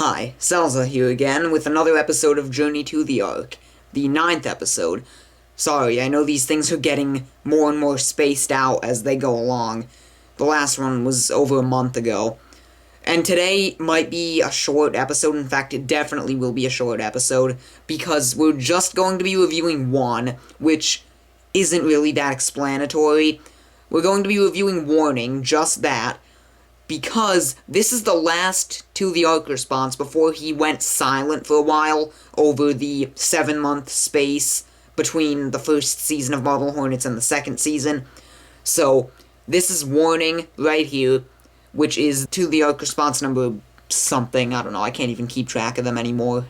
Hi, Salza here again with another episode of Journey to the Ark, the 9th episode. Sorry, I know these things are getting more and more spaced out as they go along. The last one was over a month ago. And today might be a short episode, in fact it definitely will be a short episode, because we're just going to be reviewing one, which isn't really that explanatory. We're going to be reviewing Warning, just that, because this is the last To the Ark response before he went silent for a while over the 7-month space between the first season of Marble Hornets and the second season. So, this is Warning right here, which is To the Ark response number something, I don't know, I can't even keep track of them anymore.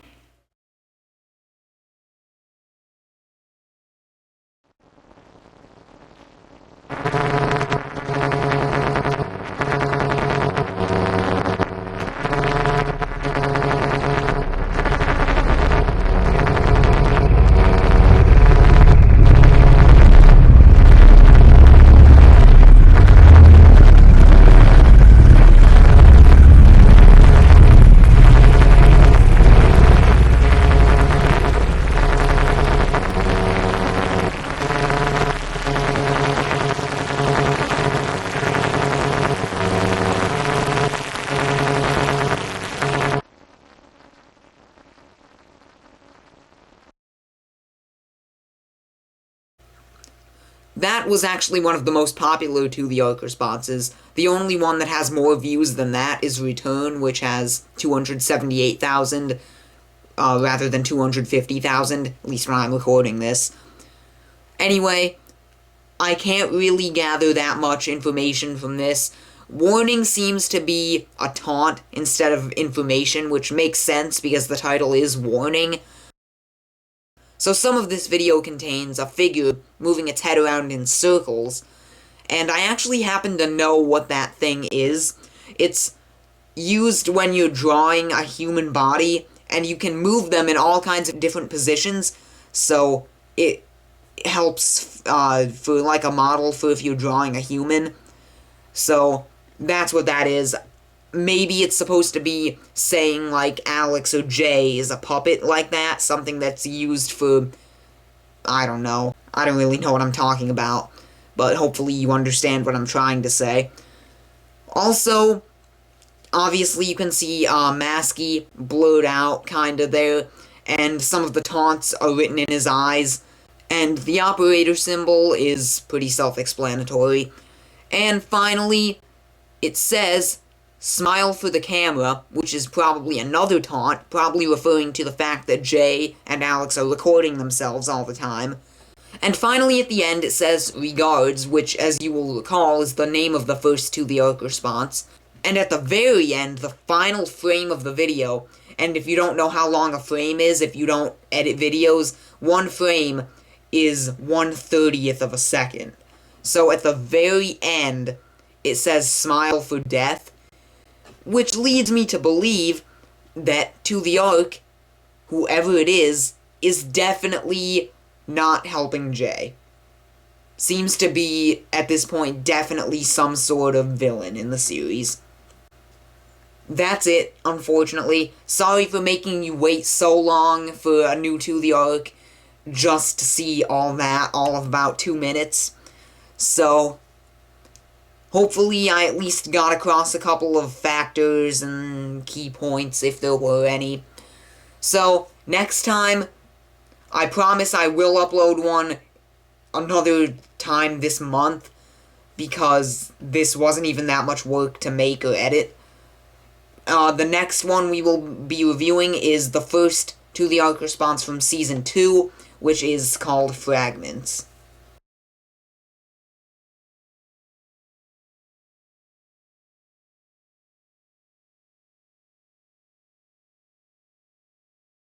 That was actually one of the most popular To the Ark responses. The only one that has more views than that is Return, which has 278,000, rather than 250,000, at least when I'm recording this. Anyway, I can't really gather that much information from this. Warning seems to be a taunt instead of information, which makes sense because the title is Warning. So some of this video contains a figure moving its head around in circles, and I actually happen to know what that thing is. It's used when you're drawing a human body, and you can move them in all kinds of different positions, so it helps for like a model for if you're drawing a human. So that's what that is. Maybe it's supposed to be saying, like, Alex or Jay is a puppet like that, something that's used for, I don't know. I don't really know what I'm talking about, but hopefully you understand what I'm trying to say. Also, obviously you can see Maskey blurred out kinda there, and some of the taunts are written in his eyes, and the operator symbol is pretty self-explanatory. And finally, it says, "Smile for the camera," which is probably another taunt, probably referring to the fact that Jay and Alex are recording themselves all the time. And finally at the end it says, "Regards," which, as you will recall, is the name of the first To the Ark response. And at the very end, the final frame of the video, and if you don't know how long a frame is, if you don't edit videos, one frame is 1/30th of a second. So at the very end, it says, "Smile for death," which leads me to believe that To the Ark, whoever it is definitely not helping Jay. Seems to be, at this point, definitely some sort of villain in the series. That's it, unfortunately. Sorry for making you wait so long for a new To the Ark, just to see all that, all of about 2 minutes. So, hopefully I at least got across a couple of factors and key points, if there were any. So, next time, I promise I will upload one another time this month, because this wasn't even that much work to make or edit. The next one we will be reviewing is the first To the Ark response from Season 2, which is called Fragments.